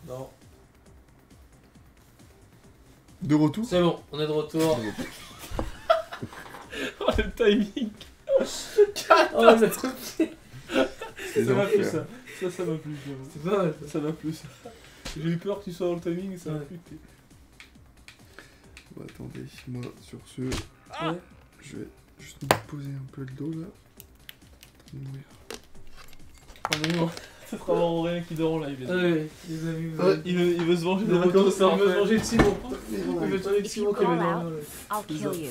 Non. De retour. C'est bon, on est de retour. Oh le timing. Oh, ça trop pire. Ça m'a plu ça. Ça m'a plu. C'est pas mal. Ça m'a plu ça. J'ai eu peur que tu sois dans le timing et ça m'a Ouais. plu. Bon, attendez, moi sur ce, Ouais. je vais juste me poser un peu le dos là. Oh mais non, ça sera vraiment rien qui dort en live. Ouais, les amis, vous Ouais, avez- il veut se venger de des retour, vacances. ça veut se venger de Simon. Il Simon. veut se venger de If Simon you qui avait call dormi. out, I'll kill you.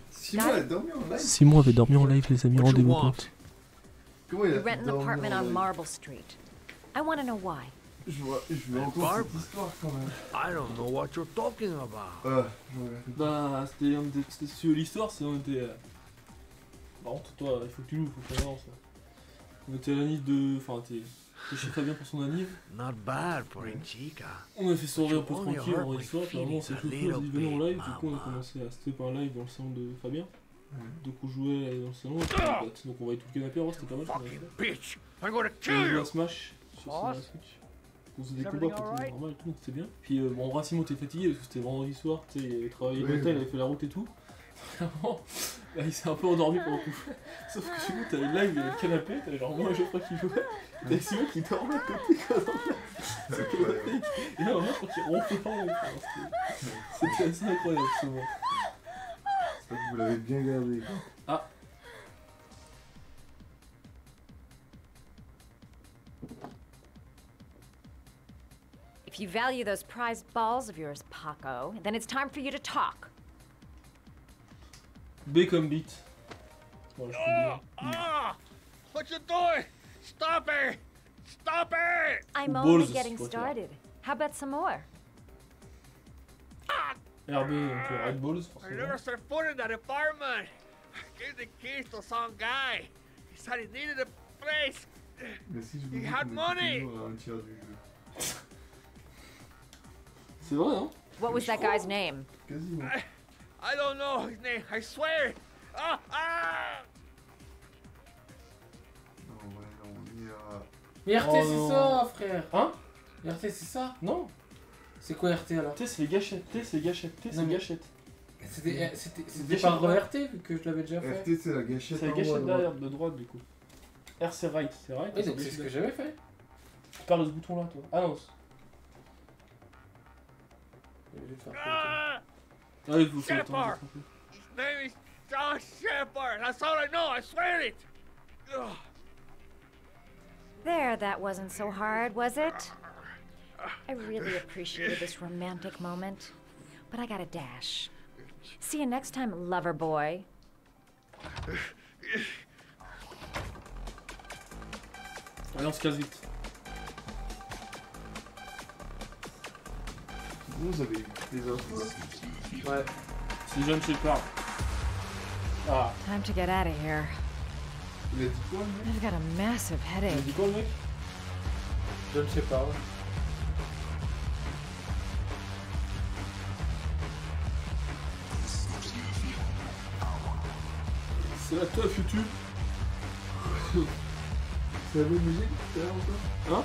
Simon a dormi en live. Simon avait dormi en live, les amis, What you rendez-vous want? compte. Comment il We a pu rent an dormir apartment en on live? Marble Street. I want to know why. Je me rends compte de cette histoire quand même. I don't know what you're talking about. Je regarde. Bah, c'était sur l'histoire, c'est on était. Par contre, toi, il faut que tu l'ouvres, faut qu'on avance. Là. On était à l'anniv de. Enfin, t'es chez Fabien pour son anniv. Not bad for a chica. On a fait soirée un peu tranquille, en histoire, puis vraiment on s'est chauffé, on s'est dit venez en live, du coup on a commencé à step un live dans le salon de Fabien. Donc on jouait dans le salon, et puis, bah, donc on voyait tout le canapé avant, c'était pas mal. Fucking bitch! I'm gonna On kill jouait you! à Smash sur la Switch. On faisait des combats, Everything c'était alright? normal et tout, donc c'était bien. Puis bon, Racimo était fatigué parce que c'était vendredi soir, tu sais, il avait travaillé Oui, l'hôtel, il oui. avait fait la route et tout. Vraiment, là, il s'est un peu endormi pour le coup. Sauf que du coup, t'avais le live, il y avait le canapé, t'avais genre moi et Geoffrey qui jouait, t'avais Simon qui dormait à côté quoi dans le canapé. Et là, moi je crois qu'il ronflait en live. C'était assez incroyable ce moment. J'espère que vous l'avez bien gardé. Quoi. Ah. If you value those prized balls of yours, Paco, then it's time for you to talk. B comme beat. Voilà, je peux dire. Ah! What you doing? Stop it! Stop it! I'm Balls only is getting what you started. How about some more? RB, donc Red Balls, I forcément. never set foot in that apartment. I gave the keys to some guy. He said he needed a place. Mais si je vous You dis had qu'on est money! toujours à un tiers du jeu. C'est vrai, hein? What was that guy's name? Quasiment. I don't know his name. I swear. Ah! Ah! Non, ouais, non, on ira. Mais RT, Oh c'est non. ça, frère. Hein? RT, c'est ça. Non. C'est quoi RT alors? T c'est les gâchettes, T c'est les gâchettes, T c'est Non, les mais- gâchettes. C'était par RT vu que je l'avais déjà fait. RT, c'est la gâchette. C'est les en haut à gâchettes droite. derrière, de droite du coup. R c'est right, c'est right. Oui, donc c'est ce que j'avais fait. Tu parles de ce bouton là toi. Ah non. Je vais faire Ah! Ah il faut faire le temps. Shepard! His name is John Shepard. That's all I know. I swear it. Ugh. There, that wasn't so hard, was it? I really appreciated this romantic moment, but I gotta dash. See you next time, lover boy. Allez on se casse vite. Vous avez eu des infos là? Ouais. C'est John Shepard. Ah. Time to get out of here. Il a dit quoi, le mec? I've got a massive Il a headache. dit quoi le mec? Je ne sais pas. C'est la teuf YouTube. C'est la même musique tout à l'heure encore? Hein?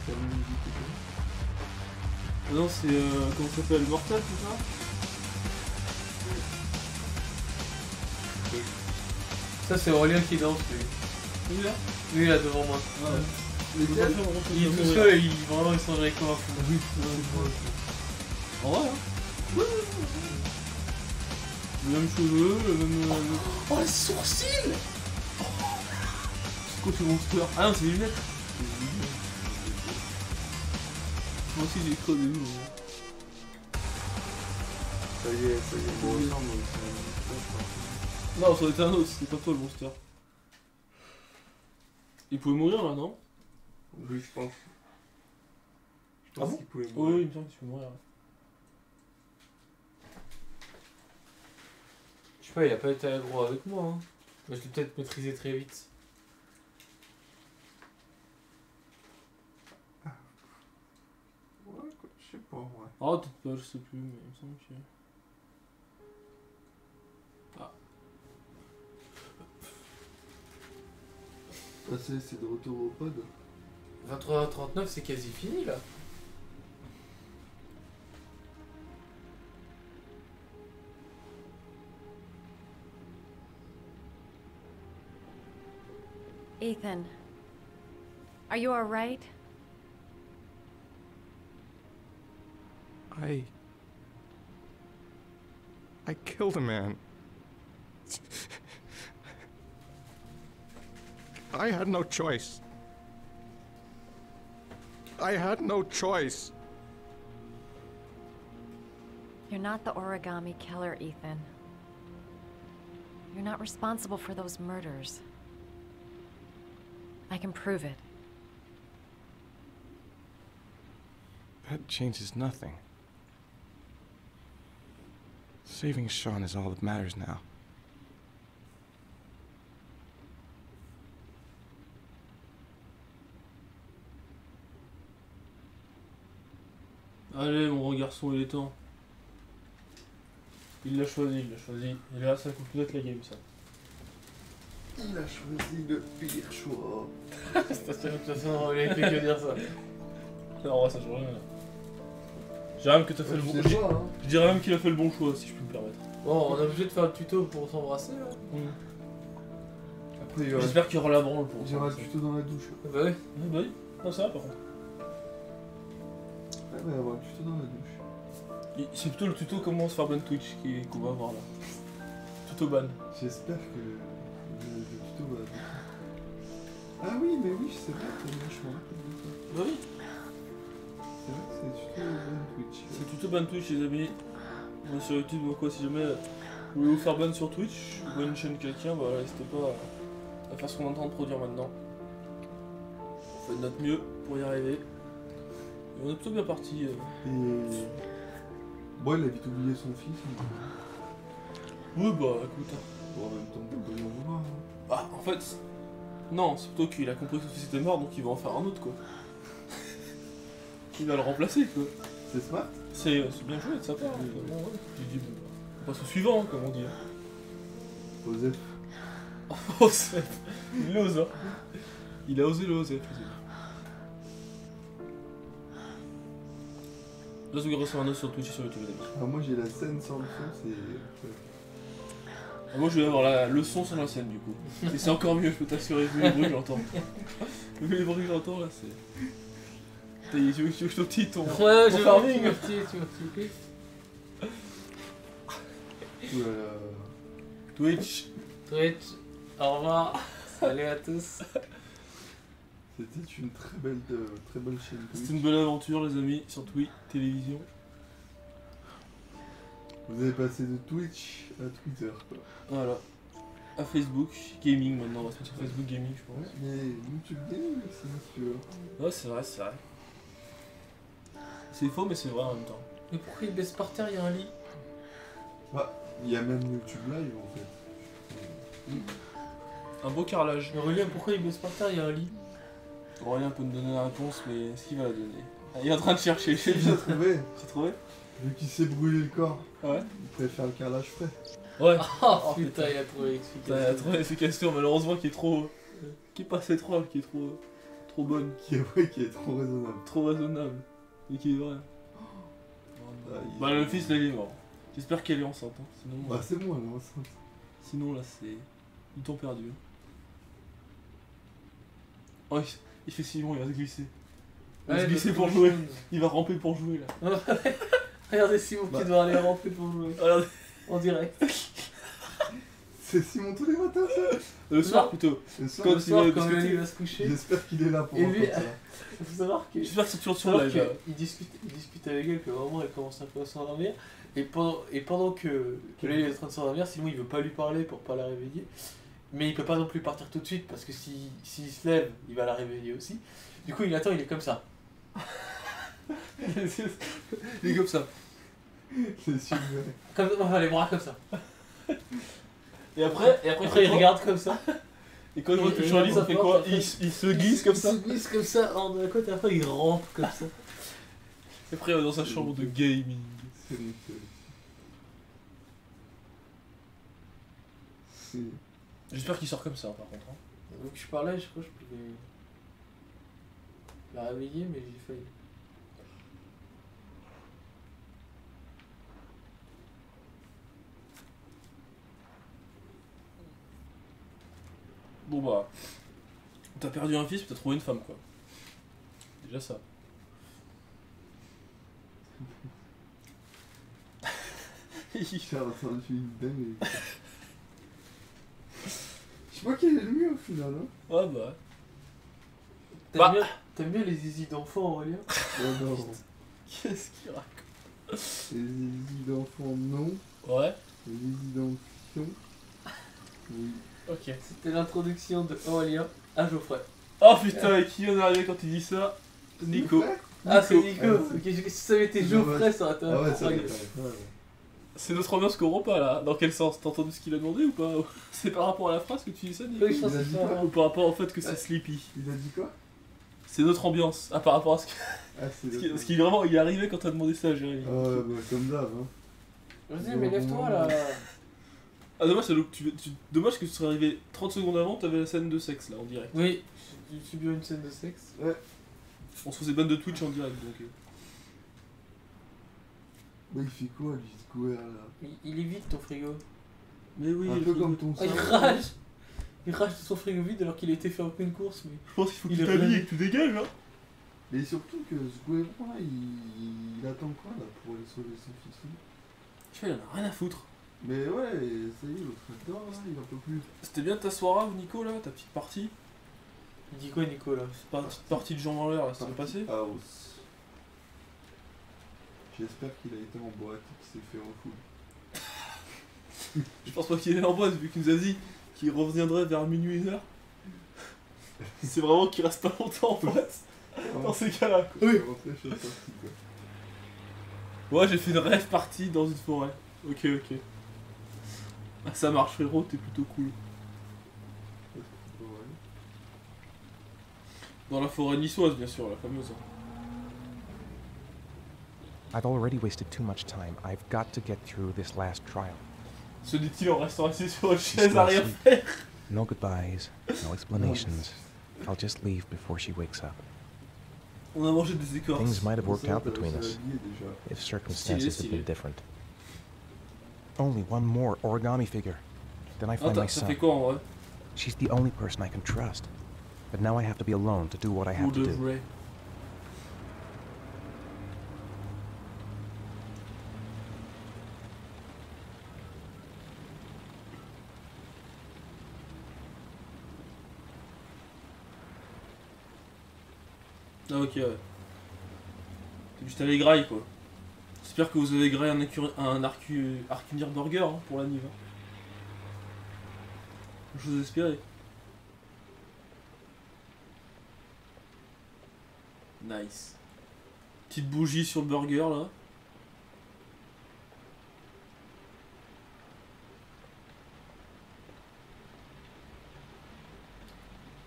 C'est la même musique tout à l'heure? Non c'est comment ça s'appelle? Mortal c'est ça? Ça, c'est Aurélien qui danse, lui. Oui là? Lui, là, devant moi. Ah ouais. Il est tout seul, vraiment, il s'enjaille comme un fou. En vrai hein? Le même cheveux, le même... Oh, les sourcils! C'est quoi ce monster? Ah non c'est les lunettes. Moi aussi j'ai crevé nous. Ça y est, ça y est, bon, ensemble, Non ça aurait été un autre, c'est pas toi le monster. Il pouvait mourir là non? oui, je pense. Je Ah pense bon? qu'il pouvait Oui, mourir. il me semble qu'il pouvait mourir. Je sais pas, il a pas été aggro avec moi. Hein. Mais je l'ai peut-être maîtrisé très vite. Ouais, quoi, je sais pas, ouais. Ah peut-être pas, je sais plus, mais il me semble que... Ah, c'est de retour au pod. 23h39, c'est quasi fini là. Ethan, are you all right? I killed a man. I had no choice. I had no choice. You're not the origami killer, Ethan. You're not responsible for those murders. I can prove it. That changes nothing. Saving Sean is all that matters now. Allez, mon grand garçon, il est temps. Il l'a choisi, il l'a choisi. Et là, ça coupe peut-être la game, ça. Il a choisi le pire choix. Station, il a fait que dire ça. Non, ouais, ça change rien. Je dirais même que t'as fait le bon choix. Hein. Je dirais même qu'il a fait le bon choix, si je peux me permettre. Bon, on est obligé de faire le tuto pour s'embrasser là. Après, il y aura, J'espère qu'il y aura la branle pour il y aura ça. le tuto dans la douche. Bah oui. Bah oui, non, ça va par contre. Ouais, il va y avoir le tuto dans la douche. C'est plutôt le tuto comment se faire ban Twitch qu'on va voir là. Tuto ban. J'espère que le tuto va. Ah oui, mais oui, c'est vrai, je me rappelle de ça. Bah oui. C'est vrai que c'est le tuto dans Twitch. C'est le tuto ban Twitch les amis. Moi sur YouTube ou quoi, si jamais vous voulez vous faire ban sur Twitch ou ban une chaîne quelqu'un, bah n'hésitez pas à faire ce qu'on est en train de produire maintenant. On fait de notre mieux pour y arriver. Et on est plutôt bien parti. Et. Bon, il a vite oublié son fils. Oui bah écoute. Bon, en même temps, on peut pas lui en vouloir. Hein. Ah en fait. Non, c'est plutôt qu'il a compris que son fils était mort donc il va en faire un autre quoi. Il va le remplacer quoi. C'est smart. C'est bien joué de sa part. Bon, ouais. Je dis, bon, on passe au suivant, comme on dit. Joseph. Osef. Il ose, hein. Il a osé le Osef. LosGwerosHermanos sur Twitch et sur YouTube, les amis. Ah, moi j'ai la scène sans le son, c'est. Ah, moi, je vais avoir le son sur la scène, du coup. Et c'est encore mieux, je peux t'assurer, vu les bruits que j'entends. Vu les bruits que j'entends, là, c'est... Tu veux que je te petite ton... Ouais, ton je farming. tu m'as Ouh là là. Twitch. Twitch, au revoir. Salut à tous. C'était une très belle chaîne. C'était une belle aventure, les amis, sur Twitch, télévision. Vous avez passé de Twitch à Twitter, quoi. Voilà. À Facebook, gaming maintenant, on va se mettre sur Facebook gaming, je pense. Mais YouTube Gaming aussi, monsieur. Ouais, c'est vrai, c'est vrai. C'est faux, mais c'est vrai en même temps. Mais pourquoi il baisse par terre, il y a un lit? Bah, il y a même YouTube Live en fait. Un beau carrelage. Aurélien, pourquoi il baisse par terre, il y a un lit? Aurélien peut me donner la réponse, mais est-ce qu'il va la donner? Ah, il est en train de chercher. J'ai bien trouvé. J'ai trouvé? Vu qu'il s'est brûlé le corps, Ouais. il préfère le carrelage frais. Ouais. Oh putain, il a trouvé T'as l'explication. trouvé l'explication, malheureusement, qui est trop. Qui est pas assez troll, qui est trop bonne, Qui est trop raisonnable. trop raisonnable. Et qui est vrai. Ah, il- Bah, le fils, là, il est mort. J'espère qu'elle est enceinte. Hein. Sinon, Bah, c'est moi, là, enceinte. sinon, là, c'est. Du temps perdu. Hein. Oh, il fait Simon, il va se glisser. Il va Ouais, se glisser parce pour que- jouer. Il va ramper pour jouer, là. Regardez Simon Bah. qui doit aller rentrer pour jouer. Regardez. En direct. C'est Simon tous les matins, ça. Le soir, Non. plutôt. Le soir, Quand Le il soir, va quand discuter. Mélanie va se coucher, j'espère qu'il est là pour Et entendre lui- ça. il faut savoir que... J'espère que c'est toujours sur Alors live. là. il discute avec elle, que vraiment elle commence un peu à s'endormir. Et pendant que Lélie est en train de s'endormir, sinon il veut pas lui parler pour pas la réveiller. Mais il peut pas non plus partir tout de suite parce que s'il se lève, il va la réveiller aussi. Du coup il attend, il est comme ça. Il est comme ça. C'est super. Comme, enfin, les bras comme ça. Et après, Après il regarde comme ça. Et quand il voit que Et sur la il liste, il fait s'apporte, quoi? après. Il se glisse comme ça. Il se glisse comme ça hors de la côte et après il rampe comme ça. Et après, il va dans sa chambre de gaming. C'est nickel. C'est... J'espère qu'il sort comme ça, par contre. Hein. Donc je parlais, je crois que je pouvais la réveiller, mais j'ai failli. Bon bah, T'as perdu un fils, puis t'as trouvé une femme, quoi. Déjà ça. J'ai entendu une dingue. Je sais pas quel est le mieux au final. Hein. Ouais, bah. T'aimes bien les zizi d'enfants, Aurélien? Oh non. Qu'est-ce qu'il raconte? Les zizi d'enfants, non. Ouais. Les zizi d'enfants, oui. Ok. C'était l'introduction de Aurélien à Geoffrey. Oh putain, et qui vient d'arriver quand il dit ça? Nico. Ouais. Ah, c'est Nico. Ah, Ok, si ça avait été Geoffrey, ça aurait été Ah ouais, ça incroyable. ouais. C'est notre ambiance qu'on rompt pas là. Dans quel sens? T'as entendu ce qu'il a demandé ou pas? C'est par rapport à la phrase que tu dis ça, Nico? Oui, je pense Il a que dit c'est ça. quoi Ou par rapport au fait que c'est sleepy? Il a dit quoi? C'est notre ambiance. Ah, par rapport à ce que. Ah, c'est Parce qu'il est vraiment. Il est arrivé quand t'as demandé ça, Jérémy. Ah ouais, bah, comme d'hab. Hein. Vas-y, mais lève-toi là. Ah, dommage, dommage que tu serais arrivé 30 secondes avant, t'avais la scène de sexe là en direct. Oui, j'ai subi une scène de sexe. Ouais. On se faisait ban de Twitch en direct donc. Bah, il fait quoi, lui, ce couer là? Il est vide ton frigo. Mais oui, Un le peu frigo. comme ton Oh, il sang. rage. Il rage de son frigo vide alors qu'il a été faire aucune course. Mais... Je pense qu'il faut que Il tu est t'habilles revenu. et que tu dégages là. Et surtout que ce Guéron là, il attend quoi là pour aller sauver son fils? Je sais, il en a rien à foutre. Mais ouais, ça y est, l'autre adore là, il en peut plus. C'était bien ta soirée, Nico là, ta petite partie. Il dit quoi, Nico là? C'est pas une petite partie de jambes en l'air là, ça s'est passé? House. J'espère qu'il a été en boîte et qu'il s'est fait refoule. Je pense pas qu'il est en boîte vu qu'il nous a dit qu'il reviendrait vers minuit 1h. C'est vraiment qu'il reste pas longtemps en fait. Dans ces cas-là quoi. Oui. Rentrer chez la partie quoi. Ouais, j'ai fait une rêve partie dans une forêt. Ok, ok. Ah, ça marche frérot, t'es plutôt cool. Ouais. Dans la forêt niçoise bien sûr, la fameuse. I've already wasted too much time. I've got to get through this last trial. Se dit-il en restant assis sur une She's chaise à rien asleep. faire. No goodbyes, no explanations. I'll just leave before she wakes up. On a mangé des écorces. Things might have worked Ça, out between us habillé déjà. if circumstances had been Stylé. different. Only one more origami figure. Then I Ah, find my ça son. fait quoi en vrai? She's the only person I can trust. But now I have to be alone to do what I have to do. vrai. Ah ok ouais. T'es juste allé graille quoi. J'espère que vous avez graillé un Arcunir Burger hein, pour la Nive. Hein. Je vous espérais. Nice. Petite bougie sur le burger là.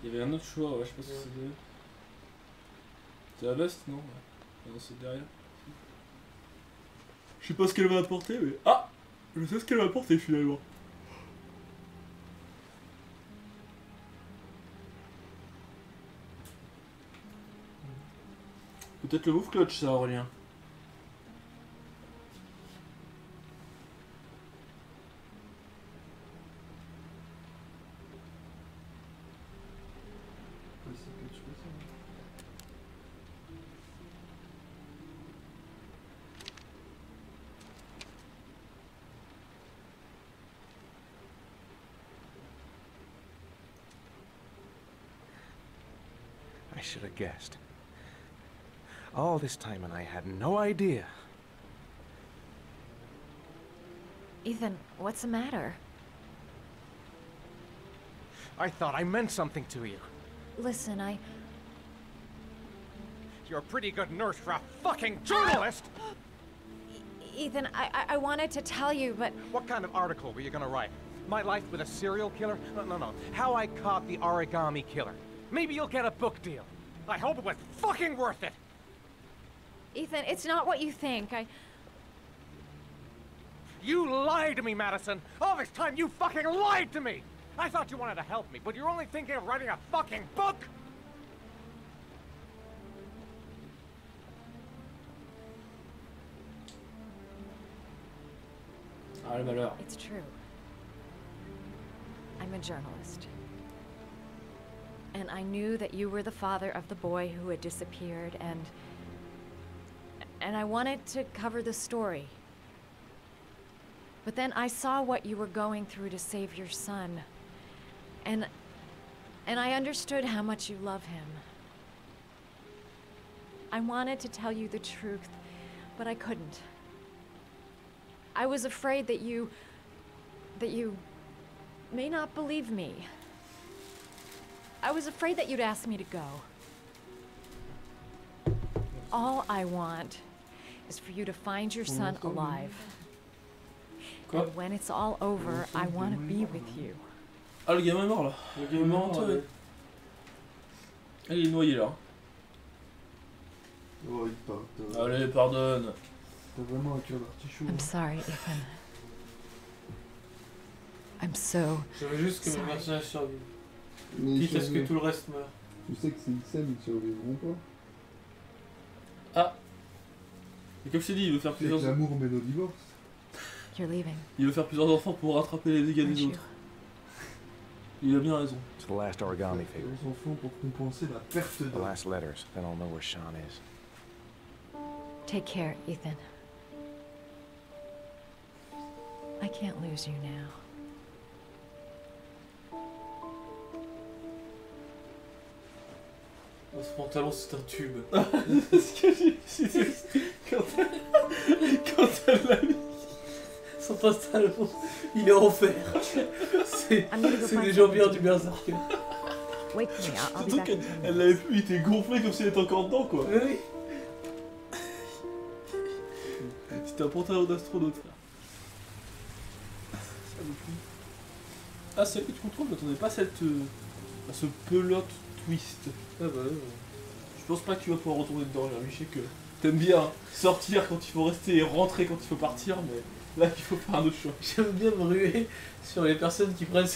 Il y avait un autre choix, ouais, je sais pas si c'est... C'est la veste, non? Ouais. Non, c'est derrière. Je sais pas ce qu'elle va apporter, mais... Ah! Je sais ce qu'elle va apporter finalement. Peut-être le move clutch, ça, Aurélien. Ouais, c'est que tu fais ça. I should have guessed. All this time and I had no idea. Ethan, what's the matter? I thought I meant something to you. Listen, You're a pretty good nurse for a fucking journalist! Ethan, I wanted to tell you, but What kind of article were you gonna write? My life with a serial killer? No. How I caught the origami killer. Maybe you'll get a book deal. I hope it was fucking worth it! Ethan, it's not what you think. You lied to me, Madison! All this time you fucking lied to me! I thought you wanted to help me, but you're only thinking of writing a fucking book! Ah, le malheur. It's true. I'm a journalist. And I knew that you were the father of the boy who had disappeared, and I wanted to cover the story. But then I saw what you were going through to save your son. And I understood how much you love him. I wanted to tell you the truth, but I couldn't. I was afraid that you may not believe me. I was afraid that you'd ask me to go. All I want is for you to find your son alive. Quoi? And when it's all over, I want to be with you. Ah, le gamin est mort là. Le gamin est mort, ouais. Ah, il est noyé là. Oh, il part. Allez, pardonne. T'as vraiment un cœur d'artichaut. I'm sorry, Ethan. I'm so... Je veux juste que mes Sorry. personnages survivent. Mais Quitte à ce que tout le reste meure. Tu sais que c'est XM, ils survivront pas. Ah. Et comme je t'ai dit, il veut faire C'est que plusieurs... l'amour mène au divorce. You're leaving. Il veut faire plusieurs enfants pour rattraper les dégâts Aren't des you? autres. Il a bien raison. It's the last origami figure. Les enfants pour compenser la perte The de... last letters. Then I'll know where Sean is. Take care, Ethan. I can't lose you now. Ce pantalon, c'est un tube. Ce que j'ai quand elle l'a mis. Son pantalon, il est en fer. C'est I'm gonna go c'est find des something jambières to du do. berserker. Wait for me, I'll be Surtout back in 10 qu'elle minutes. l'avait plus, il était gonflé comme s'il était encore dedans quoi. Oui. C'était un pantalon d'astronaute frère. Ah, celle que tu contrôles, je m'attendais pas à ce pelote twist. Ah bah oui. Je pense pas que tu vas pouvoir retourner dedans, je sais que t'aimes bien sortir quand il faut rester et rentrer quand il faut partir, mais là il faut faire un autre choix. J'aime bien me ruer sur les personnes qui prennent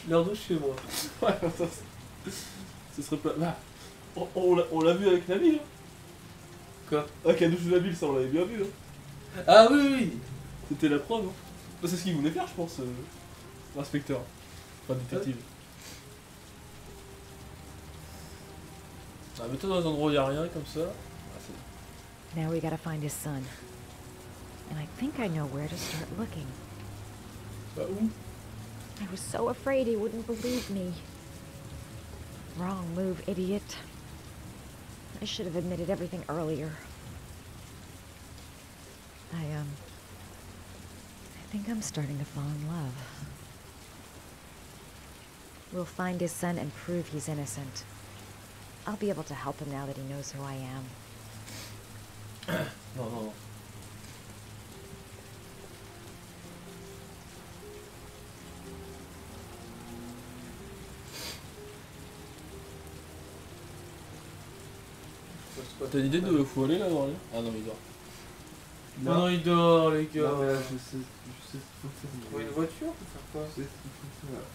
leur douche chez moi. Ouais, ça, ce serait pas... Bah, on l'a vu avec Nabil. Hein. Quoi? Avec la douche de Nabil, ça on l'avait bien vu. Hein. Ah oui, oui. C'était la preuve. Hein. Bah, c'est ce qu'il voulait faire, je pense, l'inspecteur. Enfin, détective. Ah, mets-toi dans un endroit où il n'y a rien comme ça. Ah, c'est... Now we gotta find his son. And I think I know where to start looking. Bah, où? I was so afraid he wouldn't believe me. Wrong move, idiot. I should have admitted everything earlier. I think I'm starting to fall in love. We'll find his son and prove he's innocent. I'll be able to help him now that he knows who I am. Non, non, non. T'as l'idée de où faut aller là, Grosrélien? Ah non, mais il dort. Ah non, il dort, les gars. Non, mais là, je sais ce qu'il faut faire. Trouver une voiture pour faire quoi? Je sais ce qu'il faut faire.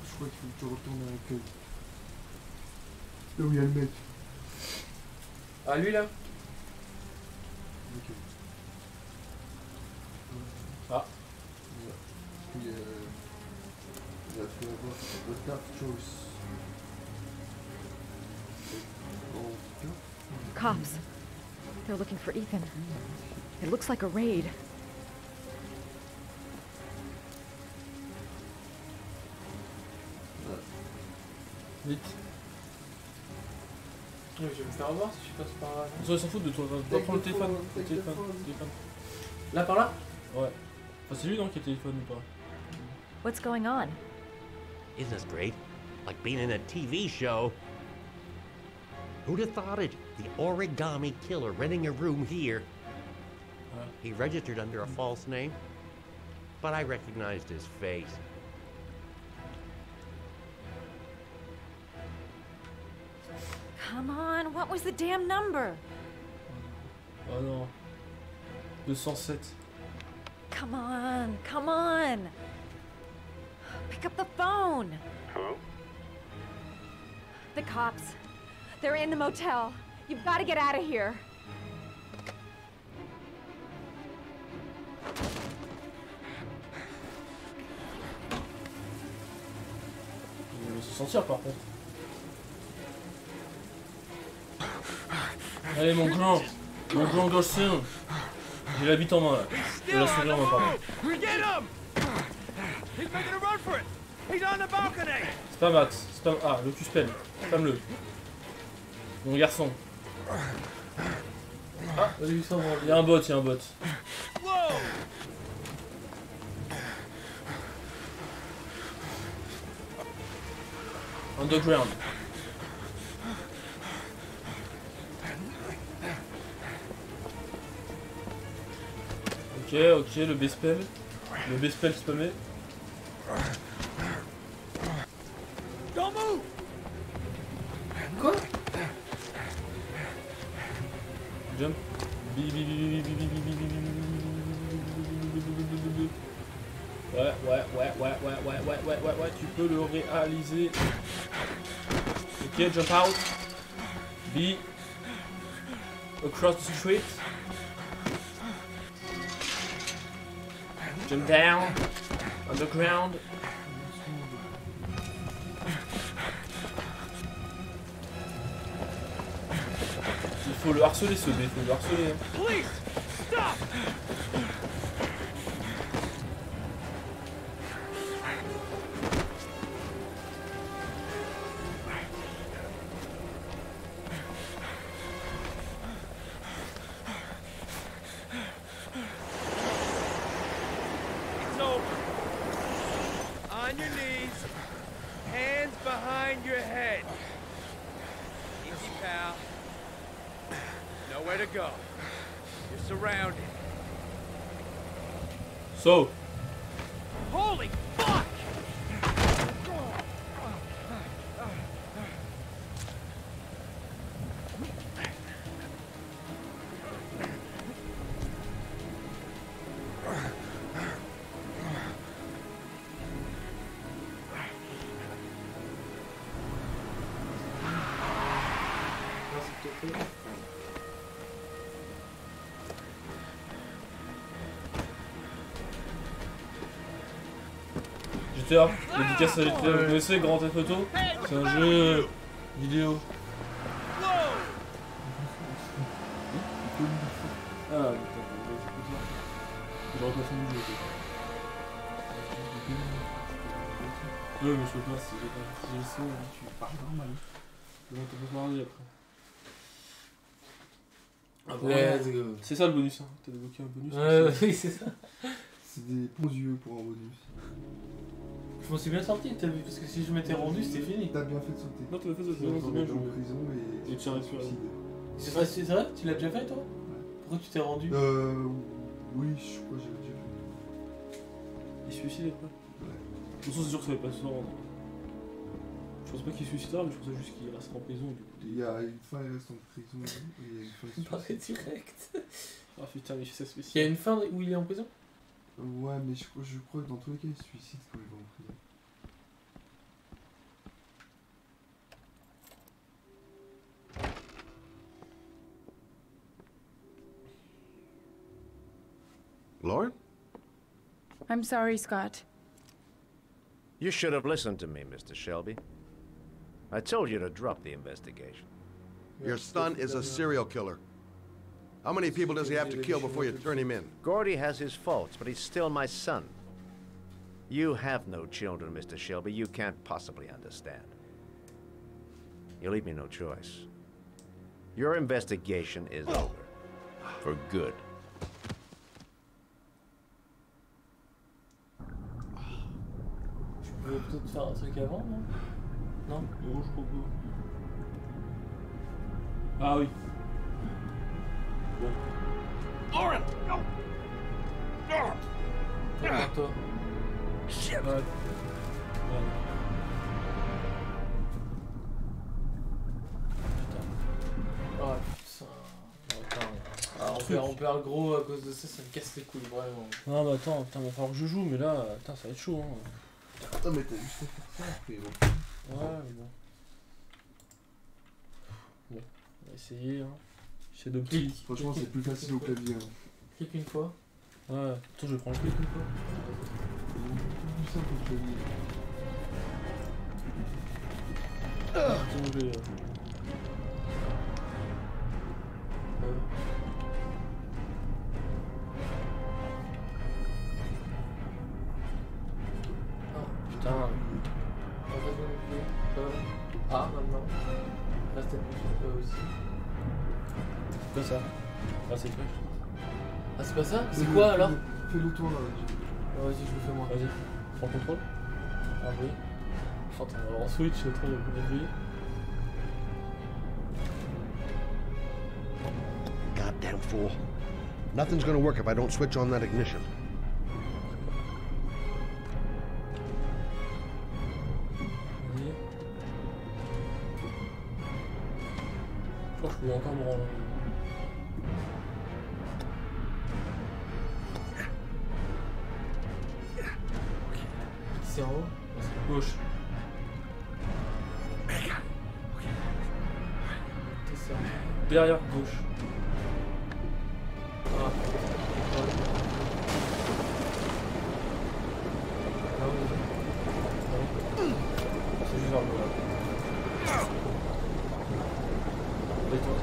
Je crois qu'il faut que tu retournes à l'accueil. Là où il y a le mec. Ah, lui là? Ok. Ah. Puis, il a fait avoir the tough choice. Bon, Cops. They're looking for Ethan. It looks like a raid. Vite. Oui, je vais me faire avoir si je passe par là. On s'en fout de toi, va prendre le téléphone. Le téléphone. Là, par là? Ouais. Enfin, c'est lui non qui a le téléphone ou pas? What's going on? Isn't this great? Like being in a TV show. Who'd have thought it? The origami killer renting a room here. He registered under a false name, but I recognized his face. Come on, what was the damn number? Oh non. 207. Come on, come on. Pick up the phone. Hello? The cops. They're in the motel. You've got to get out of here. Il veut se sentir par contre. Allez mon clan Gossin. J'ai la bite en main là. Je vais la souris en main pardon. Spam Max, spam A, le Q-spell. Spam-le. Mon garçon. Ah, vas-y, ça va. Il y a un bot, il y a un bot. Underground. Ok, le B-spell. Le B-spell spammé. Quoi? Jump. Ouais, tu peux le réaliser. Ok, jump out. B. Across the street. Jump down. Underground. Il faut le harceler ce B, il faut le harceler. Police! Stop! It's over. On your knees, hands behind your head. Easy, pal. Nowhere to go. You're surrounded. So. Holy fuck! GTA, dédicace à GTA, vous connaissez Grand Theft Auto? C'est un jeu vidéo. Ah, j'aurais pas fini le jeu. Ouais, mais je peux pas, si j'ai le son, tu parles normal. Donc on peut se marier après. Let's go. C'est ça le bonus, hein. T'as débloqué un bonus. Oui, c'est ça. C'est des bons yeux pour un bonus. Je m'en suis bien sorti, t'as vu, parce que si je m'étais rendu, c'était fini. T'as bien fait de sauter. Non, t'as fait ça, Tu vas c'est bien en joué. prison et Et tu arrives sur la- C'est vrai? Tu l'as déjà fait, toi? Pourquoi tu t'es rendu? Oui, je crois que j'ai déjà fait. Il se suicide après. Ouais. De toute façon, c'est sûr que ça va pas se rendre. Je pense pas qu'il se suicidera, mais je pensais juste qu'il restera en prison. Du coup, Il y a une fin, il reste en prison et il y a une fin il se Paraît suicide. direct. Ah putain, mais c'est ça Il y a spécial. une fin où il est en prison? Ouais, mais je crois que dans tous les cas, il se suicide quand il va en prison. Lord? I'm sorry, Scott. You should have listened to me, Mr. Shelby. I told you to drop the investigation. Your son is a serial killer. How many people does he have to kill before you turn him in? Gordy has his faults, but he's still my son. You have no children, Mr. Shelby. You can't possibly understand. You leave me no choice. Your investigation is over. For good. Je pouvais peut-être faire un truc avant, non? Non? Non, je crois pas. Ah oui. Bon. Lauren! No! Prépare-toi. Shit! Ouais. Ouais. Ah putain. Attends. Ah, on perd gros à cause de ça, ça me casse les couilles vraiment. Non, mais attends, putain, va falloir que je joue, mais là, putain, ça va être chaud, hein. Ah, mais t'as juste à faire ça après. Ouais, mais bon. Bon, on va essayer, hein. J'essaie de clic. Franchement, c'est plus facile au clavier. Hein. Clique une fois. Ouais, attends, je vais prendre le clic une fois. C'est beaucoup plus simple au clavier. Attends, je vais, Putain. Ah, maintenant. Reste aussi. C'est quoi ça? Ah, c'est quoi? Ah, c'est pas ça? C'est quoi alors? Fais-le toi là. Vas-y, je le fais moi. Vas-y, prends le contrôle. Ah oui. Attends, on va avoir switch, c'est trop bien. Goddamn fool. Nothing's gonna work if I don't switch on that ignition. Vas-y. Je crois que je peux encore me rendre. C'est en haut? C'est gauche. Derrière, gauche. Ah. C'est juste vers le bas. Et toi?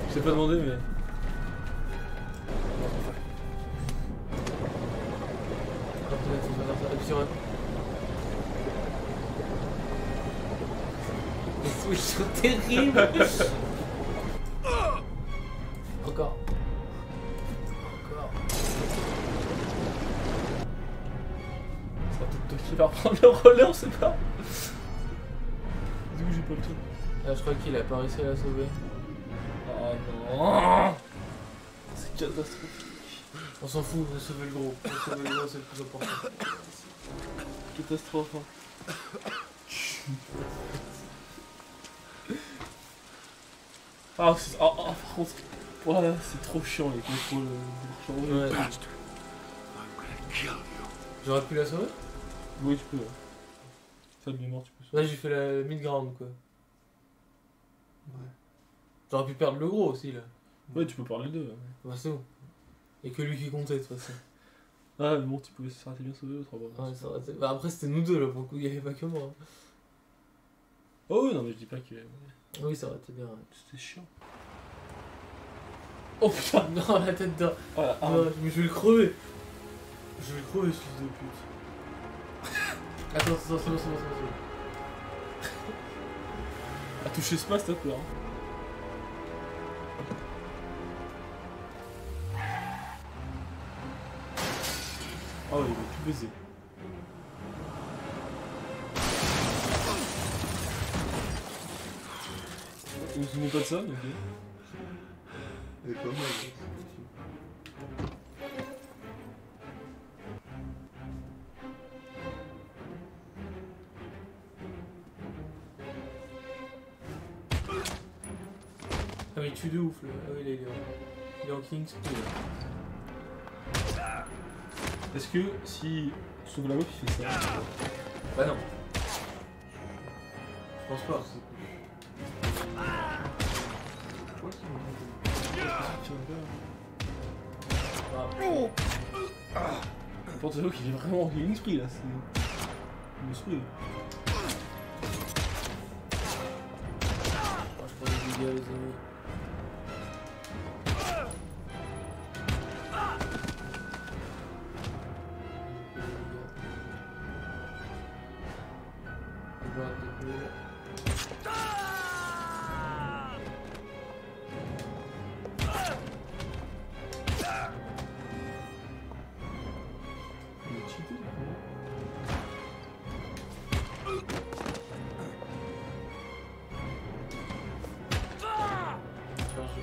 Je t'ai pas demandé mais... Les switches sont terribles. Encore. Ça va peut-être toi qui va reprendre le relais, on sait pas. Du coup j'ai pas le truc. Là je crois qu'il a pas réussi à la sauver. Oh non. C'est catastrophique. On s'en fout, on sauve le gros. On sauve le gros, c'est le plus important. Catastrophe. Hein. Ah, par contre, voilà, c'est trop chiant les contrôles. Ouais. J'aurais pu la sauver? Oui, tu peux. Ça de mémoire, tu peux sauver. Là, j'ai fait la mid-ground quoi. Ouais. J'aurais pu perdre le gros aussi là. Ouais, tu peux parler d'eux. Ouais. Bah, c'est bon. Et que lui qui comptait de toute façon. Ah, mais bon, tu pouvais s'arrêter bien sauvé l'autre. Ouais, ça aurait... Bah, après, c'était nous deux là pour le coup, il n'y avait pas que moi. Hein. Oh, oui, non, mais je dis pas que. Oui, ça aurait été bien. Ouais. C'était chiant. Oh putain! Non, la tête d'un. Voilà, ah, mais je vais le crever! Je vais le crever, ce fils de pute. Attends, c'est bon. À toucher espace, t'as peur. Hein. Oh, il va tout baiser. Tu me souviens pas de ça? Ok. Elle est pas mal. Ah mais il tue de ouf là. Ah oui là il est en King's Play. Est-ce que si tu sauves la meuf il fait ça? Bah non. Je pense pas. N'importe quoi qu'il est vraiment en esprit là, c'est... Il me saoule. Je prends des dégâts les amis.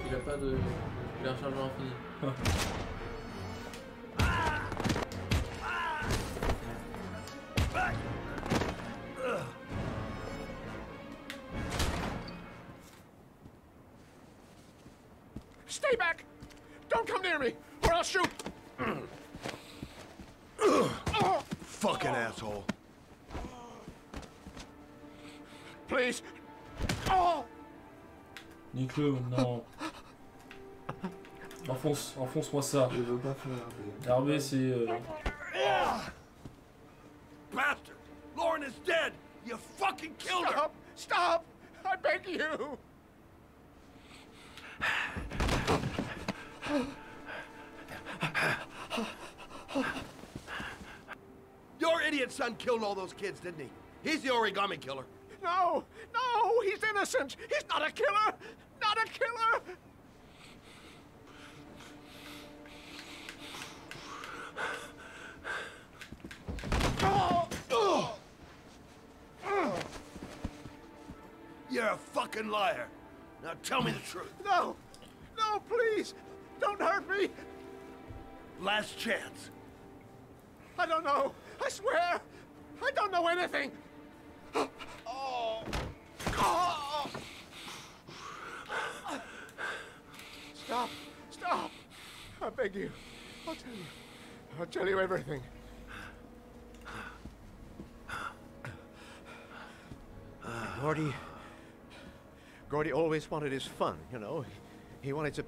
Il a pas de... Il a un chargeur infini. Stay back! Don't come near me, or I'll shoot! Fucking asshole. Please. Oh! Nique-le maintenant. Enfonce-moi ça. Je veux pas faire RB. RB c'est... Bastard! Lauren is dead! You fucking killed her! Stop! Stop! I beg you! Your idiot son killed all those kids, didn't he? He's the origami killer. No! No! He's innocent! He's not a killer! Not a killer! You're a fucking liar. Now tell me the truth. No! No, please! Don't hurt me! Last chance. I don't know! I swear! I don't know anything! Oh! Oh! Stop! Stop! I beg you. I'll tell you. I'll tell you everything. Gordy always wanted his fun, you know. He wanted to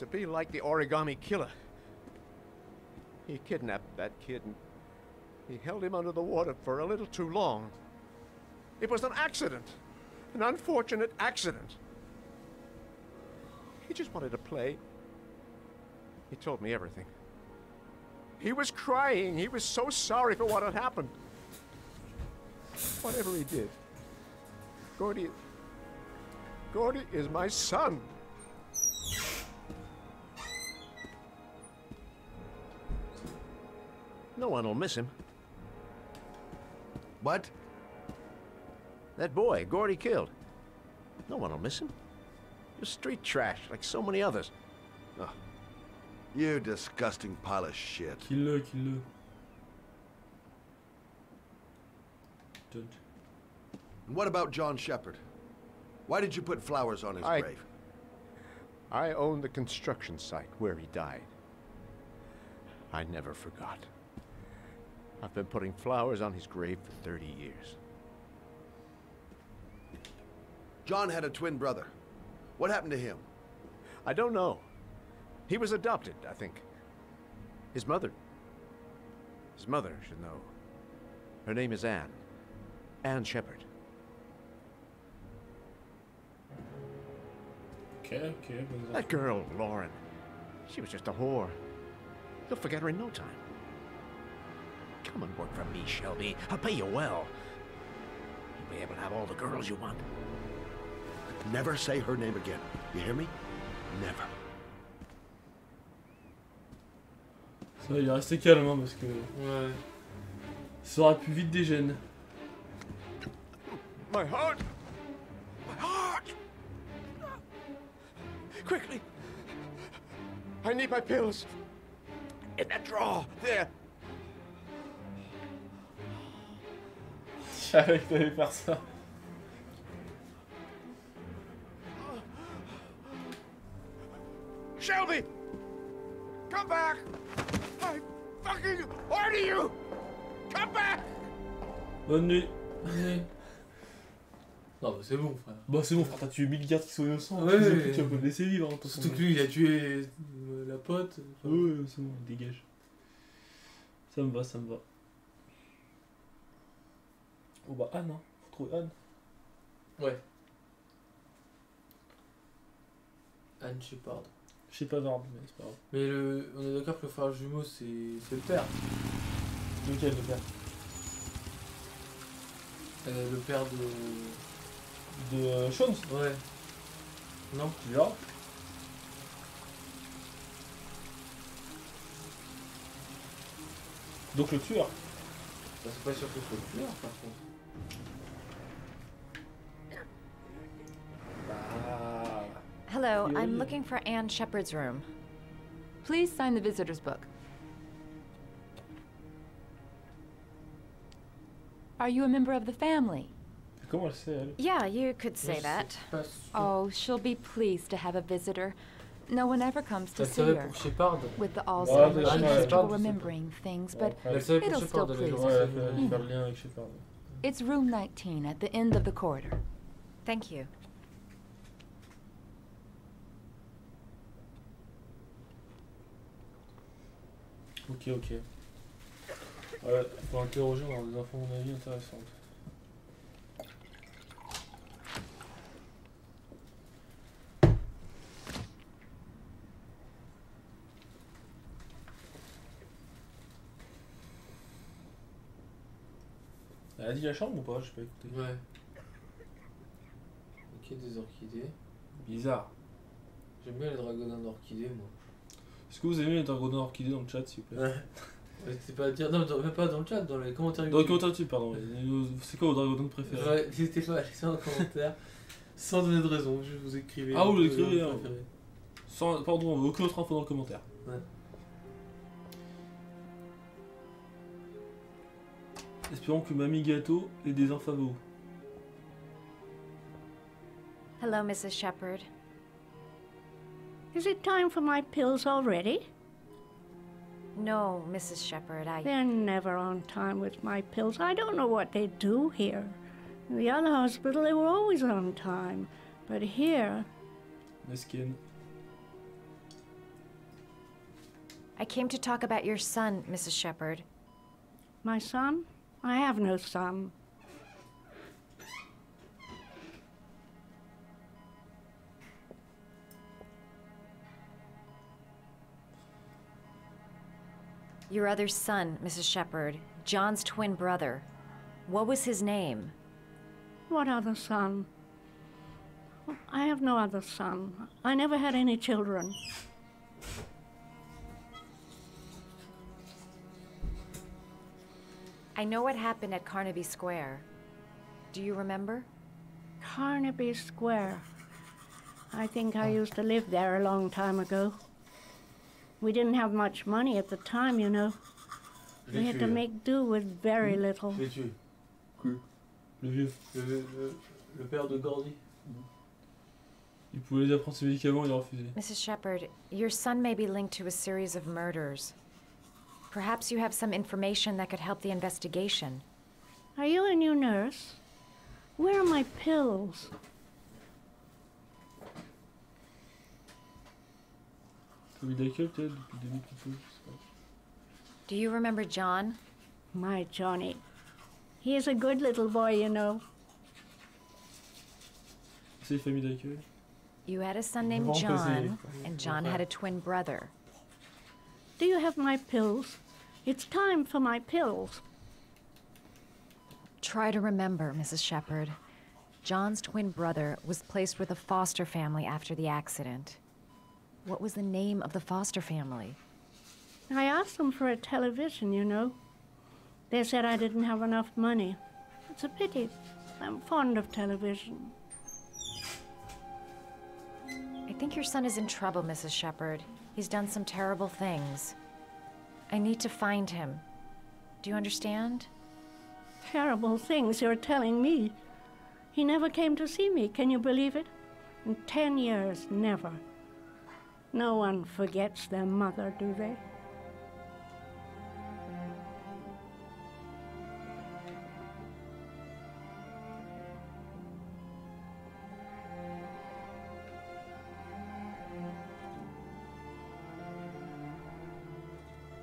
be like the origami killer. He kidnapped that kid and he held him under the water for a little too long. It was an accident. An unfortunate accident. He just wanted to play. He told me everything. He was crying. He was so sorry for what had happened. Whatever he did, Gordy is my son. No one will miss him. What? That boy, Gordy killed. No one will miss him. Just street trash, like so many others. Oh, you disgusting pile of shit. Kill-le, kill-le. Don't. And what about John Shepard? Why did you put flowers on his grave? I own the construction site where he died. I never forgot. I've been putting flowers on his grave for 30 years. John had a twin brother. What happened to him? I don't know. He was adopted, I think. His mother should know. Her name is Anne. Anne Shepard. Okay. That girl, Lauren, she was just a whore. You'll forget her in no time. Come and work for me, Shelby. I'll pay you well. You'll be able to have all the girls you want. Never say her name again. You hear me? Never. Ça, il est resté calme, hein, parce que... Ouais. Ça aurait pu vite dégêner. My heart! My heart! Quickly! I need my pills. In that drawer, there. Je savais que t'allais faire ça. Shelby! Come back! I fucking order you! Come back! Bonne nuit. Non, bah c'est bon, frère. Bah c'est bon, frère, t'as tué 1000 gardes qui sont innocents. Ouais, tu vas pas le laisser vivre. Hein, surtout que lui, il a tué la pote. Enfin... Ouais, c'est bon, dégage. Ça me va. Oh bah Anne, hein. Faut trouver Anne. Ouais. Anne Shepard. Je sais pas Vard, mais c'est pas grave. Mais on est d'accord que le frère jumeau, c'est le père. Lequel, le père? Le père de Sean? Ouais. Non, tu verras. Donc le tueur. Bah, c'est pas sûr que ce soit le tueur, par contre. Hello, I'm looking for Anne Shepard's room. Please sign the visitor's book. Are you a member of the family? comment elle sait, elle? Yeah, you could say that. Oh, she'll be pleased to have a visitor. No one ever comes to Elle see savait her. pour Shepard. With the Ouais, Alzheimer's, ouais, she ouais, has ouais. trouble remembering things, but Elle savait pour it'll still Shepard, elle please avait Ouais, her. elle fait faire le lien avec Shepard. It's room 19 at the end of the corridor. Thank you. Ok, ok. Ouais, faut interroger, on a des infos, à mon avis, intéressantes. Elle a dit la chambre ou pas? J'ai pas écouté. Ouais. Ok, des orchidées. Bizarre. J'aime bien les dragons d'orchidées, moi. Est-ce que vous aimez les dragons orchidées dans le chat, s'il vous plaît? Ouais. C'est pas à dire. Non, même pas dans le chat, dans les commentaires. Dans les commentaires YouTube, pardon. C'est quoi vos dragons préférés? Ouais, n'hésitez pas à laisser un commentaire. Sans donner de raison, je vous écrivez. Ah, vous l'écrivez, hein. préférés. Sans, pardon, aucune autre info dans le commentaire. Ouais. Espérons que mamie gâteau ait des infos. Hello, Mrs. Shepherd. Is it time for my pills already? No, Mrs. Shepherd, They're never on time with my pills. I don't know what they do here. In the other hospital, they were always on time. But here... Mesquine. I came to talk about your son, Mrs. Shepherd. My son? I have no son. Your other son, Mrs. Shepherd, John's twin brother. What was his name? What other son? I have no other son. I never had any children. I know what happened at Carnaby Square. Do you remember? Carnaby Square. I think I used to live there a long time ago. We didn't have much money at the time, you know. We had to make do with very little. Je l'ai tué. Cool. Le vieux. Le père de Gordy. Il pouvait déjà prendre ses médicaments, il a refusé. Mrs. Shepherd, your son may be linked to a series of murders. Perhaps you have some information that could help the investigation. Are you a new nurse? Where are my pills? Famille d'accueil peut-être depuis le début petit peu, je sais pas. Do you remember John? My Johnny. He is a good little boy, you know. C'est famille d'accueil. You had a son named John, and John had a twin brother. Do you have my pills? It's time for my pills. Try to remember, Mrs. Shepherd. John's twin brother was placed with a foster family after the accident. What was the name of the foster family? I asked them for a television, you know. They said I didn't have enough money. It's a pity. I'm fond of television. I think your son is in trouble, Mrs. Shepherd. He's done some terrible things. I need to find him. Do you understand? Terrible things you're telling me. He never came to see me, can you believe it? In 10 years, never. No one forgets their mother, do they?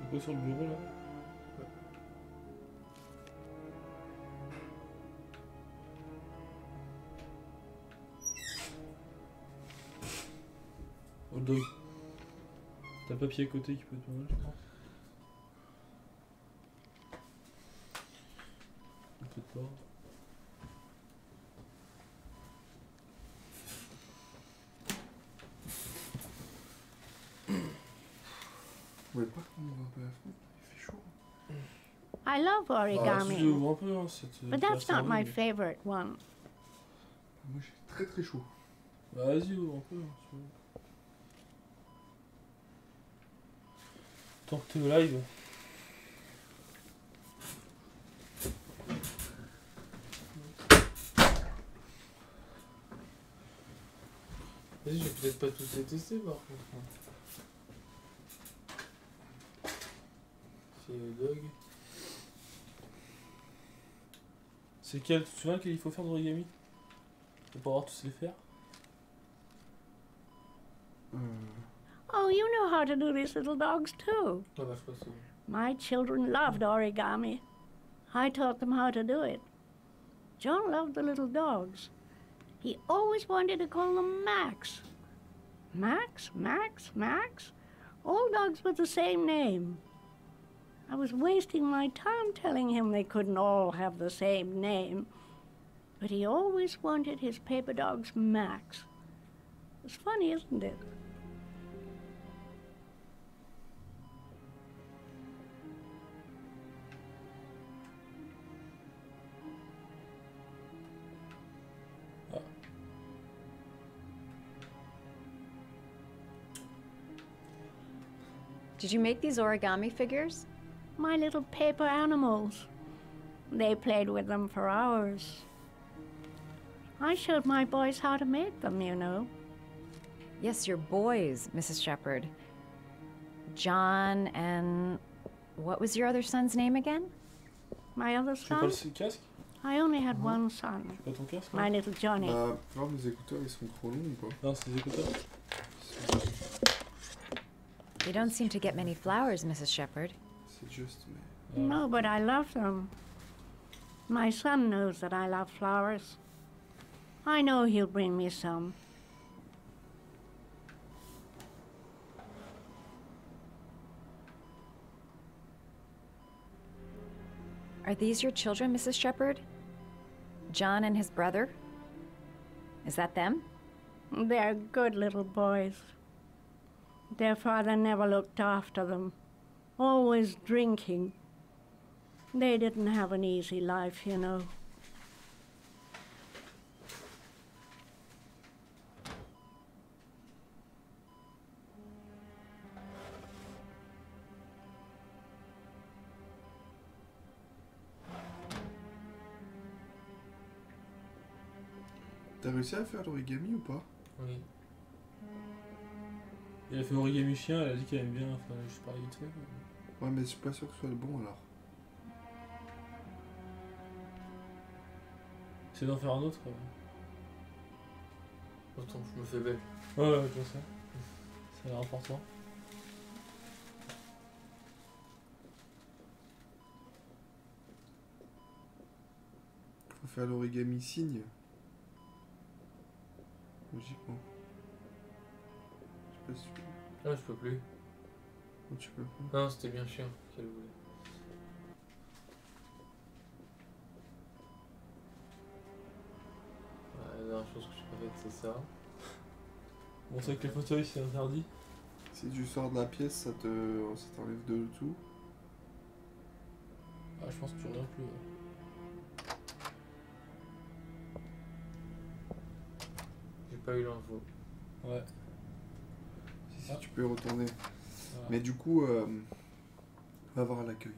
On peut sur le bureau là. Hold dog. T'as le papier à côté qui peut être pas mal, je pense. Peut-être pas. Vous voyez pas comment on va un peu la fenêtre? Il fait chaud. I love Ah, origami, si, ouvre un peu, hein, cette, but that's not my personne. favorite one. Moi j'ai très très chaud. Bah, vas-y, ouvre un peu. Hein, si tu veux. Tant que t'es au live. Vas-y, je vais peut-être pas tous les tester par contre. C'est dog. C'est quel? Tu te souviens qu'il faut faire d'origami? Pour pouvoir tous les faire? Oh, you know how to do these little dogs too. Ah bah je crois que c'est bon. My children loved origami. I taught them how to do it. John loved the little dogs. He always wanted to call them Max. Max, Max, Max. All dogs with the same name. I was wasting my time telling him they couldn't all have the same name. But he always wanted his paper dogs Max. It's funny, isn't it? Did you make these origami figures? My little paper animals. They played with them for hours. I showed my boys how to make them, you know. Yes, your boys, Mrs. Shepherd. John and... what was your other son's name again? My other Tu veux pas son? le casque? I only had one son. Tu veux pas ton casque? My little Johnny. Bah, faut voir mes écouteurs, ils sont trop longs ou pas? Non, c'est des écouteurs. You don't seem to get many flowers, Mrs. Shepherd. C'est juste, mais... No, but I love them. My son knows that I love flowers. I know he'll bring me some. Are these your children, Mrs. Shepherd? John and his brother? Is that them? They're good little boys. Their father never looked after them, always drinking. They didn't have an easy life, you know. T'as réussi à faire l'origami ou pas? Oui. Il a fait origami chien, elle a dit qu'elle aime bien, enfin je parlais vite fait. Ouais, mais je suis pas sûr que ce soit le bon alors. C'est d'en faire un autre. Attends, je me fais belle. Ouais, je sais. Ça a l'air important. Faut faire l'origami signe. Logiquement. Je sais pas si tu peux. Ah, je peux plus. Ou tu peux pas. Non, c'était bien chiant qu'elle voulait. La dernière chose que je peux faire, c'est ça. Bon, c'est que les fauteuils, c'est interdit. Si tu sors de la pièce, ça t'enlève de tout. Ah, je pense que tu reviens plus. J'ai pas eu l'info. Ouais. Si, tu peux y retourner. Voilà. Mais du coup, va voir à l'accueil.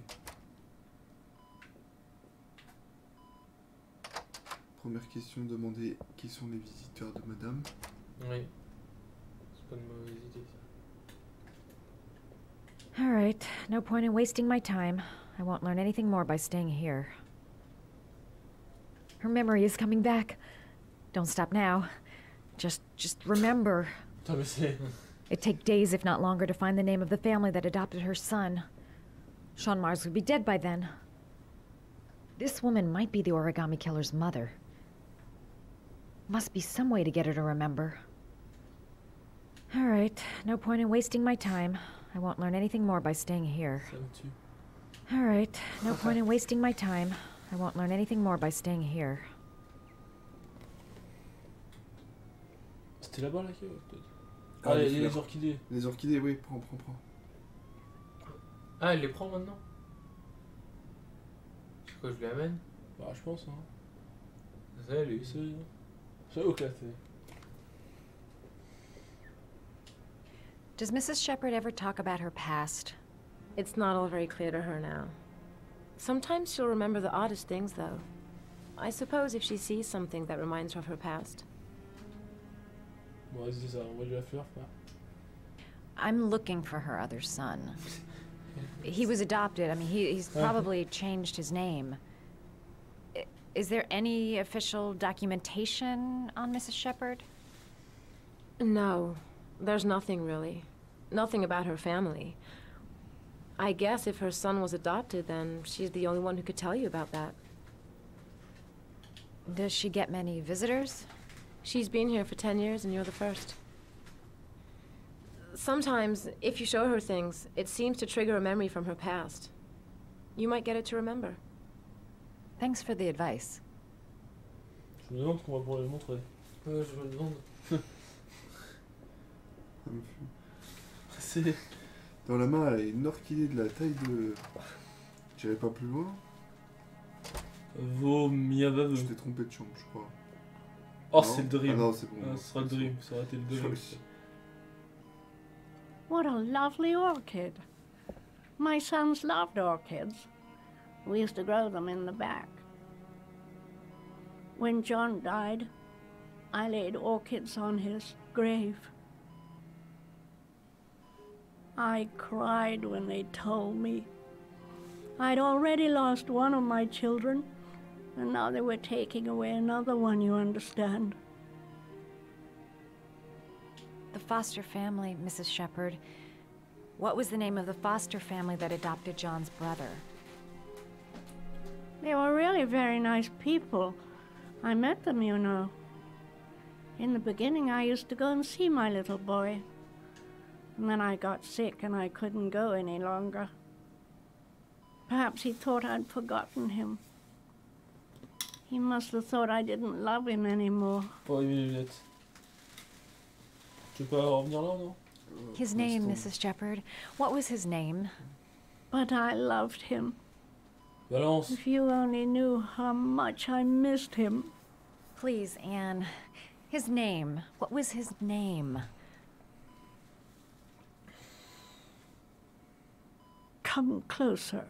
Première question, demander qui sont les visiteurs de madame. Oui. C'est pas une mauvaise idée ça. All right, no point in wasting my time. I won't learn anything more by staying here. Her memory is coming back. Don't stop now. Just remember. Putain, mais c'est... It'd take days, if not longer, to find the name of the family that adopted her son. Sean Mars would be dead by then. This woman might be the origami killer's mother. Must be some way to get her to remember. All right, no point in wasting my time. I won't learn anything more by staying here. Ça me tue. All right, no point in wasting my time. I won't learn anything more by staying here. C'était là-bas, là, peut-être. Ah, les orchidées. Les orchidées, oui, prends. Ah, elle les prend maintenant? C'est quoi, je les amène? Bah, je pense, hein. Salut. C'est éclaté. Does Mrs. Shepherd ever talk about her past? It's not all very clear to her now. Sometimes she'll remember the oddest things, though. I suppose if she sees something that reminds her of her past. Bon, vas-y, c'est ça, envoie de la fleur, frère. I'm looking for her other son. He was adopted. I mean, he's probably changed his name. Is there any official documentation on Mrs. Shepherd? No, there's nothing really. Nothing about her family. I guess if her son was adopted, then she's the only one who could tell you about that. Does she get many visitors? She's been here for 10 years and you're the first. Sometimes, if you show her things, it seems to trigger a memory from her past. You might get it to remember. Thanks for the advice. Je me demande ce qu'on va pouvoir lui montrer. Ouais, je me demande. C'est... Dans la main, elle a une orchidée de la taille de... J'irai pas plus loin. Miavave. Je t'ai trompé de chambre, je crois. Oh, non, c'est le Dream. Ah non, c'est bon. Ah, ce sera le Dream, ça aurait été le Dream. What a lovely orchid. My sons loved orchids. We used to grow them in the back. When John died, I laid orchids on his grave. I cried when they told me. I'd already lost one of my children, and now they were taking away another one, you understand. The foster family, Mrs. Shepherd. What was the name of the foster family that adopted John's brother? They were really very nice people. I met them, you know. In the beginning, I used to go and see my little boy. And then I got sick and I couldn't go any longer. Perhaps he thought I'd forgotten him. He must have thought I didn't love him anymore. Pas les lunettes. Tu peux revenir là, non? His name, Mrs. Shepherd. What was his name? But I loved him. Balance. If you only knew how much I missed him. Please, Anne. His name. What was his name? Come closer.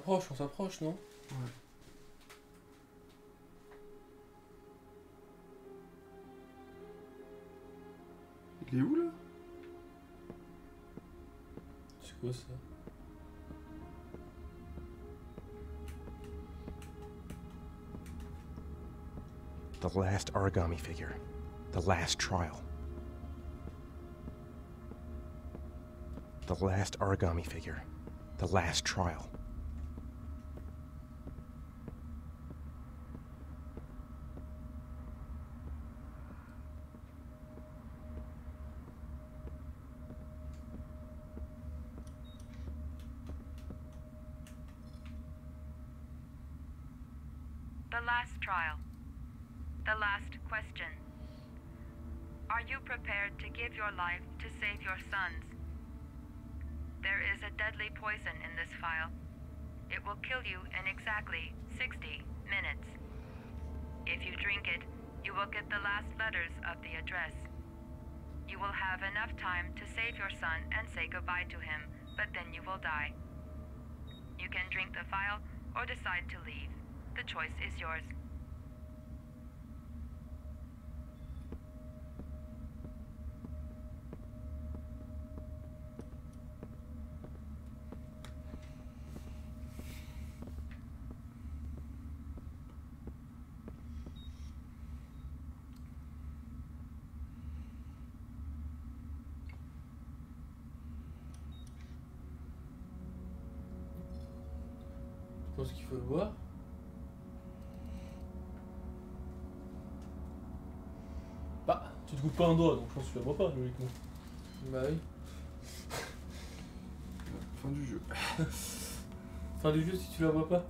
On s'approche, non? Ouais. Il est où, là? C'est quoi, ça? The last origami figure. The last trial. The last origami figure. The last trial. The last trial. The last question. Are you prepared to give your life to save your sons? There is a deadly poison in this vial. It will kill you in exactly 60 minutes. If you drink it, you will get the last letters of the address. You will have enough time to save your son and say goodbye to him, but then you will die. You can drink the vial or decide to leave. The choice is yours. Je pense qu'il faut le voir. Bah, tu te coupes pas un doigt, donc je pense que tu la vois pas, logiquement. Bah oui. Fin du jeu. Fin du jeu si tu la vois pas.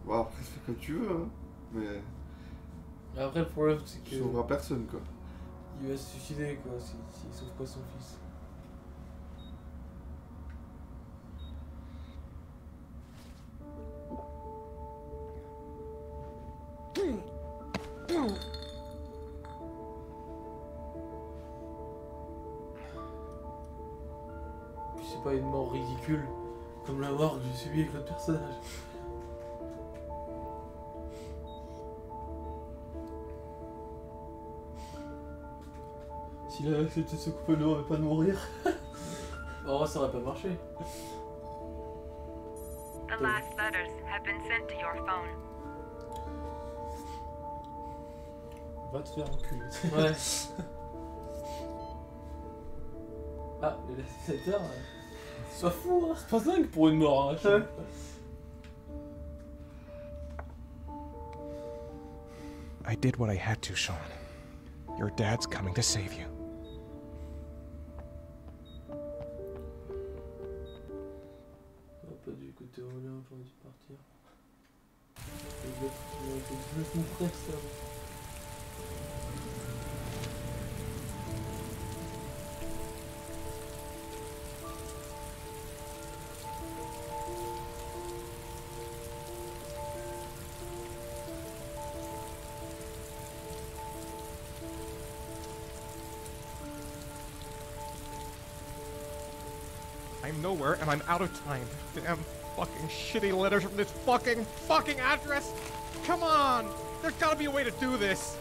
Bon, après, fais comme tu veux, hein. Mais. Après, le problème, c'est que. Tu sauveras personne, quoi. Il va se suicider, quoi, s'il sauve pas son fils. Puis c'est pas une mort ridicule comme la mort que j'ai subie avec l'autre personnage. S'il avait accepté de se couper le doigt et pas de mourir, en vrai ça aurait pas marché. The last letters have been sent to your phone. Va te faire enculer. Ouais. Ah, le laissez-le-taire, sois fou, hein. C'est pas dingue pour une mort, hein. Ouais. I did what I had to, Sean. Your dad's coming to save you. J'aurais pas dû écouter Aurélien, j'aurais dû partir. Je mon frère, ça. I'm nowhere and I'm out of time. Damn fucking shitty letters from this fucking address. Come on! There's gotta be a way to do this.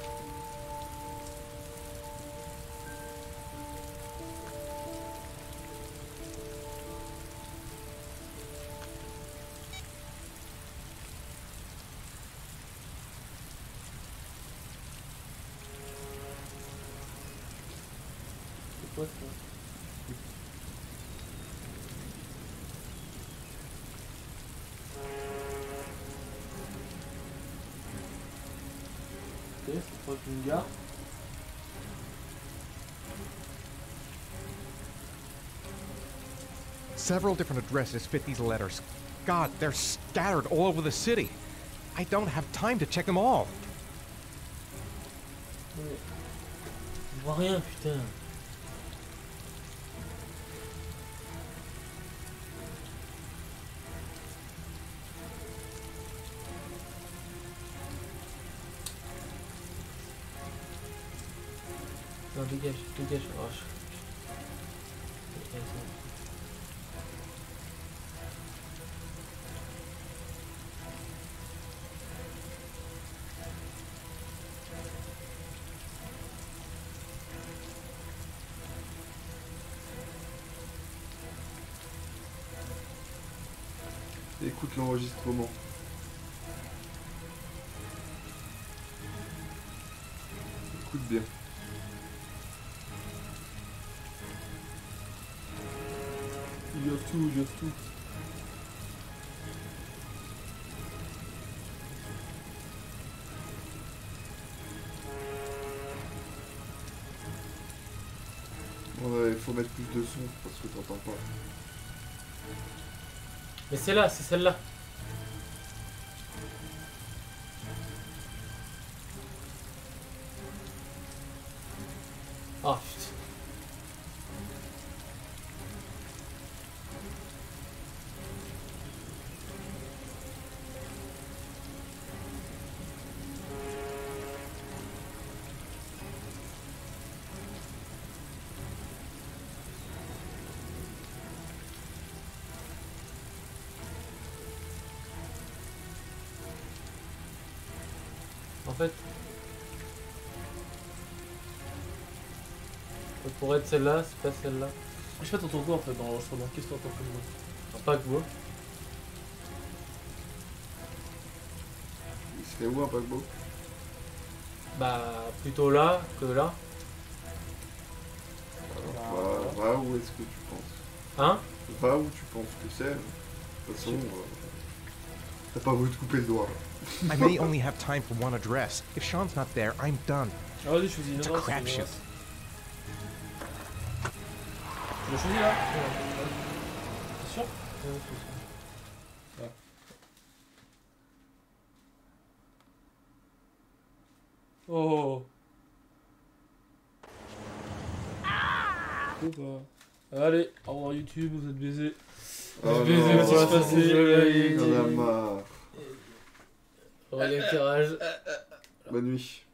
C'est quoi ça? Ok, c'est proche d'une gare. Several different addresses fit these letters. God, they're scattered all over the city. I don't have time to check them all. Ouais. Je vois rien, putain. Non, dégage, dégage. Oh, Écoute l'enregistrement. Écoute bien. Il y a tout, il y a tout. Ouais, il faut mettre plus de son parce que t'entends pas. mais c'est là, c'est celle-là. Ah putain. En fait, ça pourrait être celle-là, c'est pas celle-là. Je sais pas, t'entends quoi en fait dans l'enregistrement? Qu'est-ce que t'entends comme moi? Non, pas que vous. Il serait où un paquebot? Bah, plutôt là que là. Va où est-ce que tu penses? Hein? Va où tu penses que c'est. De toute façon, T'as pas voulu te couper le doigt. I may only have time for one address. If Sean's not there, I'm done. Ah vas-y, choisis une It's a adresse. crapshoot. Tu l'as choisi là? T'es sûr? Ouais. Oh. Allez, au revoir YouTube, vous êtes baisés. Vous êtes baisés, qu'est-ce qui se passait? On a marre. Aurélien Carrage. Bonne nuit.